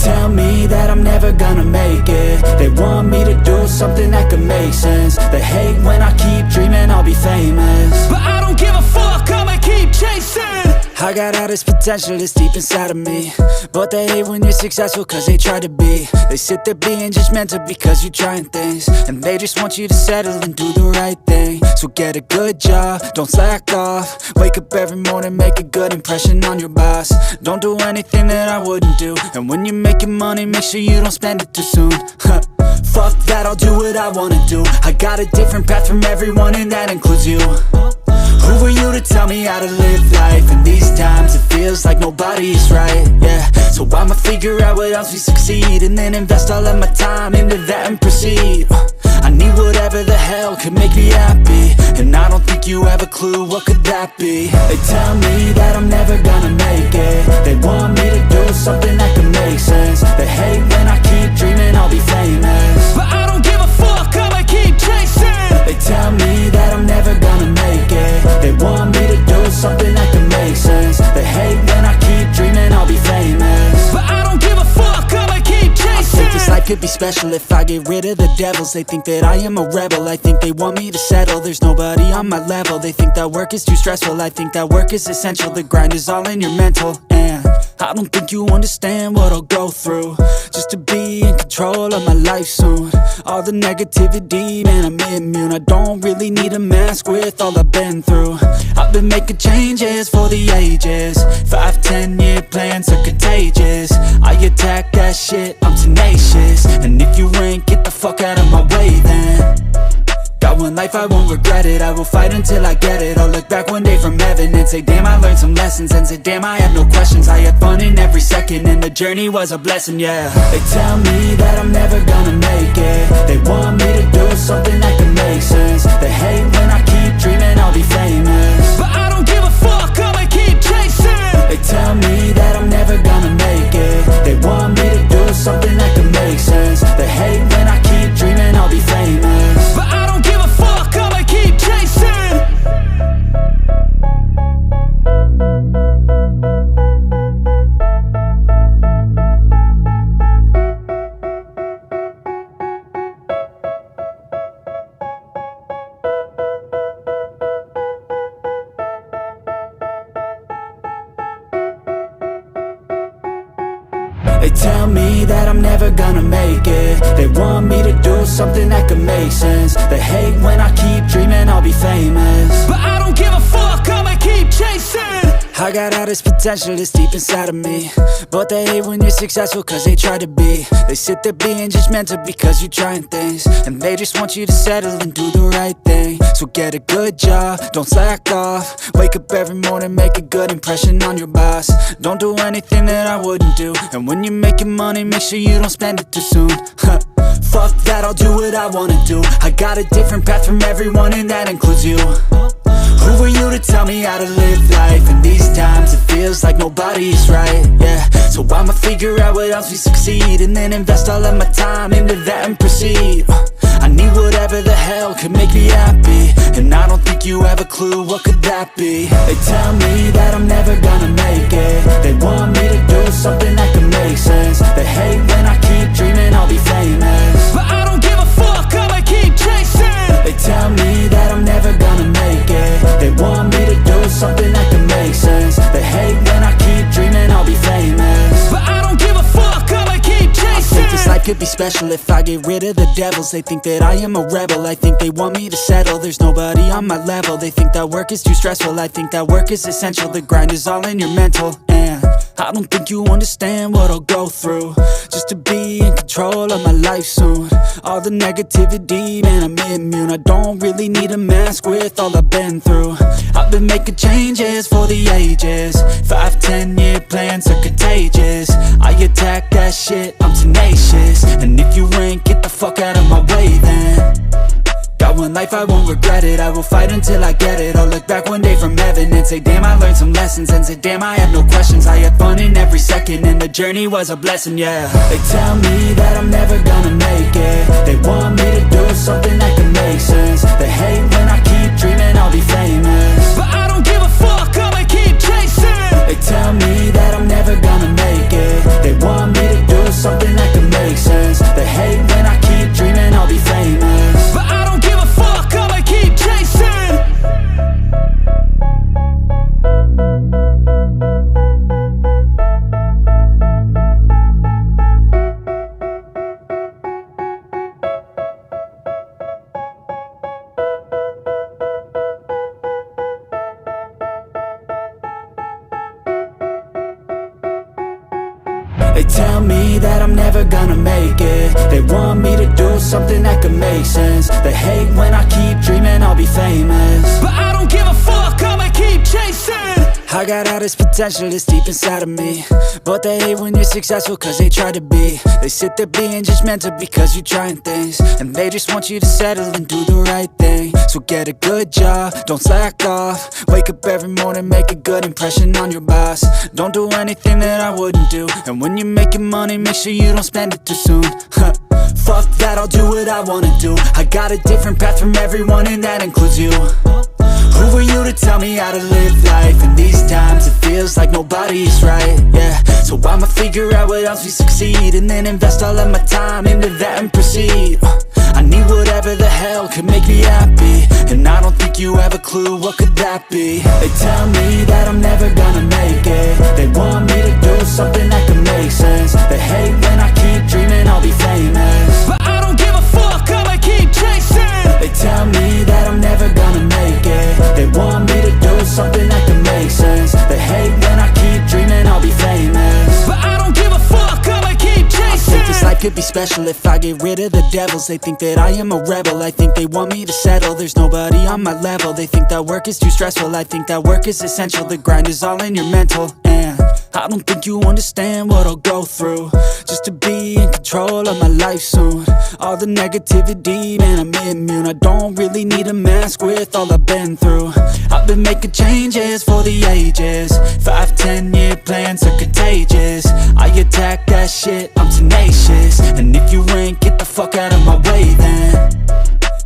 tell me that I'm never gonna make it. They want me to do something that could make sense. They hate when I keep dreaming I'll be famous, but I don't give a fuck, I'ma keep chasing. I got all this potential that's deep inside of me, but they hate when you're successful cause they try to be. They sit there being judgmental because you're trying things, and they just want you to settle and do the right thing. So get a good job, don't slack off. Wake up every morning, make a good impression on your boss. Don't do anything that I wouldn't do, and when you're making money, make sure you don't spend it too soon. Fuck that, I'll do what I wanna do. I got a different path from everyone, and that includes you. Who are you to tell me how to live life? In these times it feels like nobody's right, yeah. So I'ma figure out what else we succeed, and then invest all of my time into that and proceed. I need whatever the hell could make me happy, and I don't think you have a clue what could that be. They tell me that I'm never gonna make it. They want me to do something that could make sense. They hate when I keep dreaming I'll be famous, but I don't give a fuck, I'ma keep chasing. They tell me that I'm never gonna make it. They want me to do something that can make sense. They hate when I keep dreaming I'll be famous, but I don't give a fuck, I'ma keep chasing. I think this life could be special if I get rid of the devils. They think that I am a rebel, I think they want me to settle. There's nobody on my level. They think that work is too stressful, I think that work is essential. The grind is all in your mental, and I don't think you understand what I'll go through just to be in control of my life soon. All the negativity, man, I'm immune. I don't really need a mask with all I've been through. I've been making changes for the ages. 5-10 year plans are contagious. I attack that shit, I'm tenacious. And if you ain't, get the fuck out of my way then. Got one life, I won't regret it. I will fight until I get it. I'll look back one day from heaven and say, damn, I learned some lessons. And say, damn, I have no questions. I had fun in every second, and the journey was a blessing, yeah. They tell me that I'm never gonna make it. They want me to do something that can make sense. They hate when I keep dreaming I'll be famous, but I don't give a fuck, I'ma keep chasing. They tell me that I'm never gonna make it. They want me to do something that can make sense. They hate when I keep dreaming I'll be famous, but I don't give a fuck, I'ma keep chasing. They tell me that I'm never gonna make it. They want me to do something that can make sense. They hate when I keep dreaming I'll be famous, but I don't give a fuck, I'ma keep chasing. I got all this potential that's deep inside of me, but they hate when you're successful cause they try to be. They sit there being judgmental because you're trying things, and they just want you to settle and do the right thing. So get a good job, don't slack off. Wake up every morning, make a good impression on your boss. Don't do anything that I wouldn't do, and when you're making money, make sure you don't spend it too soon. Fuck that, I'll do what I wanna do. I got a different path from everyone, and that includes you. Who are you to tell me how to live life? In these times it feels like nobody's right, yeah. So I'ma figure out what else we succeed, and then invest all of my time into that and proceed. I need whatever the hell could make me happy, and I don't think you have a clue what could that be. They tell me that I'm never gonna make it. They want me to do something that can make sense. They hate when I keep dreaming I'll be famous, but I don't give a fuck, I'ma keep chasing. They tell me that I'm never gonna make it. They want me to do something that can make sense. They hate when I keep dreaming I'll be famous, but I don't give a fuck, I'ma keep chasing. I think this life could be special if I get rid of the devils. They think that I am a rebel, I think they want me to settle. There's nobody on my level. They think that work is too stressful, I think that work is essential. The grind is all in your mental, and I don't think you understand what I'll go through just to be in control of my life soon. All the negativity, man, I'm immune. I don't really need a mask with all I've been through. I've been making changes for the ages. 5-10 year plans are contagious. I attack that shit, I'm tenacious. And if you ain't, get the fuck out of my way then. Got one life, I won't regret it. I will fight until I get it. I'll look back one day from heaven and say, damn, I learned some lessons. And say, damn, I have no questions. I had fun in every second, and the journey was a blessing, yeah. They tell me that I'm never gonna make it. They want me to do something that can make sense. They hate when I keep dreaming I'll be famous, but I don't give a fuck, I'ma keep chasing. They tell me that I'm never gonna make it. They want me to do something me that I'm never gonna make it. They want me to do something that could make sense. They hate when I keep dreaming I'll be famous, but I don't give a fuck, I'ma keep chasing. I got all this potential that's deep inside of me, but they hate when you're successful cause they try to be. They sit there being judgmental because you're trying things, and they just want you to settle and do the right thing. So get a good job, don't slack off. Wake up every morning, make a good impression on your boss. Don't do anything that I wouldn't do, and when you're making money, make sure you don't spend it too soon. Fuck that, I'll do what I wanna do. I got a different path from everyone and that includes you. Who are you to tell me how to live life? In these times it feels like nobody's right, yeah. So I'ma figure out what else we succeed, and then invest all of my time into that and proceed. I need whatever the hell could make me happy, and I don't think you have a clue what could that be. They tell me that I'm never gonna make it. They want me to do something that could make sense. They hate when I keep dreaming I'll be famous, but I don't give a fuck, I'ma keep chasing. they tell me that I'm never gonna make it. They want me to do something that can make sense. They hate when I keep dreaming I'll be famous, but I don't give a fuck, I'ma keep chasing. I think this life could be special if I get rid of the devils. They think that I am a rebel, I think they want me to settle. There's nobody on my level. They think that work is too stressful, I think that work is essential. The grind is all in your mental, and I don't think you understand what I'll go through just to be in control of my life soon. All the negativity, man, I'm immune. I don't really need a mask with all I've been through. I've been making changes for the ages. 5-10 year plans are contagious. I attack that shit, I'm tenacious. And if you ain't, get the fuck out of my way then.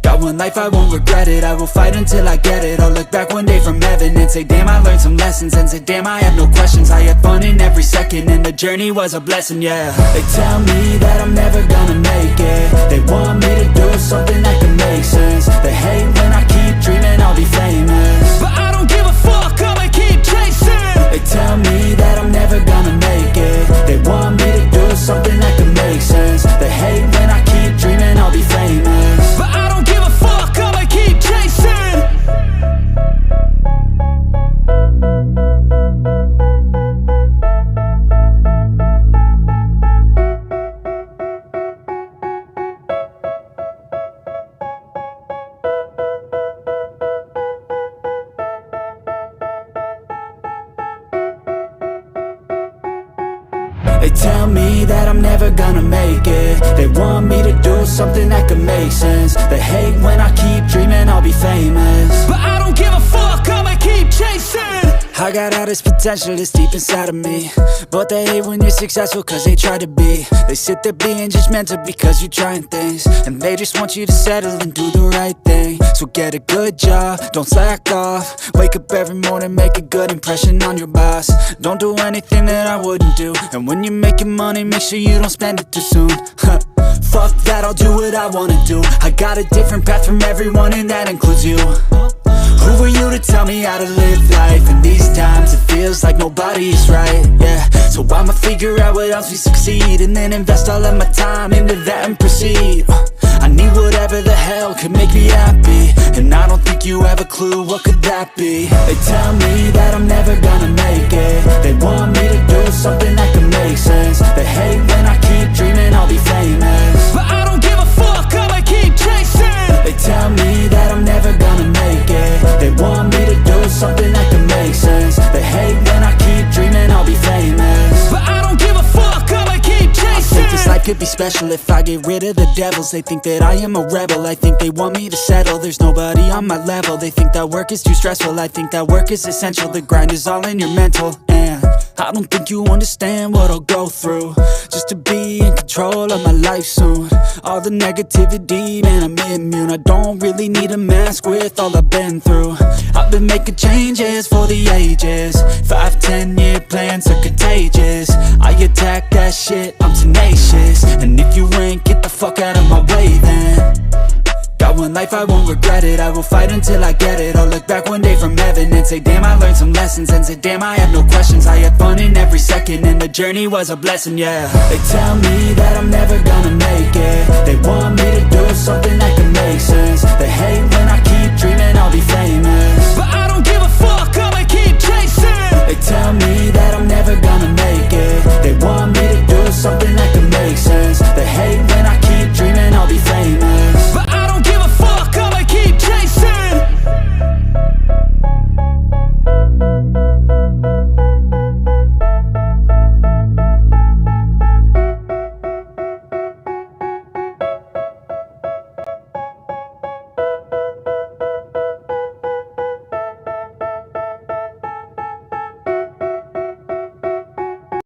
Got one life, I won't regret it. I will fight until I get it. I'll look back one day from heaven and say, damn, I learned some lessons. And say, damn, I have no questions. I had fun in every second, and the journey was a blessing, yeah. They tell me that I'm never gonna make it. They want me to do something that can make sense. They hate when I keep dreaming I'll be famous, but I don't give a fuck, I'ma keep chasing. they tell me that I'm never gonna make it. They want me to do something that can make sense. They hate when I keep dreaming I'll be famous, but I don't give a fuck, I'ma keep chasing. They tell me that I'm never gonna make it. They want me to do something that could make sense. They hate when I keep dreaming I'll be famous, but I don't give a fuck, I'ma keep chasing. I got all this potential that's deep inside of me, but they hate when you're successful cause they try to be. They sit there being judgmental because you're trying things, and they just want you to settle and do the right thing. So get a good job, don't slack off. Wake up every morning, make a good impression on your boss. Don't do anything that I wouldn't do, and when you're making money, make sure you don't spend it too soon. Fuck that, I'll do what I wanna do. I got a different path from everyone and that includes you. Who are you to tell me how to live life? In these times it feels like nobody's right, yeah. So I'ma figure out what else we succeed, and then invest all of my time into that and proceed. I need whatever the hell could make me happy, and I don't think you have a clue what could that be. They tell me that I'm never gonna make it. They want me to do something that can make sense. They hate when I keep dreaming I'll be famous, but I don't give a fuck, I'ma keep chasing. they tell me that I'm never gonna make it. They want me to do something that can make sense. They hate when I keep dreaming I'll be famous, but I don't give a fuck, I'ma keep chasing. I think this life could be special if I get rid of the devils. They think that I am a rebel, I think they want me to settle. There's nobody on my level. They think that work is too stressful, I think that work is essential. The grind is all in your mental, and I don't think you understand what I'll go through just to be in control of my life soon. All the negativity, man, I'm immune. I don't really need a mask with all I've been through. I've been making changes for the ages. 5-10 year plans are contagious. I attack that shit, I'm tenacious. And if you ain't, get the fuck out of my way then. Got one life, I won't regret it. I will fight until I get it. I'll look back one day from heaven and say, damn, I learned some lessons. And say, damn, I have no questions. I had fun in every second, and the journey was a blessing, yeah. They tell me that I'm never gonna make it. They want me to do something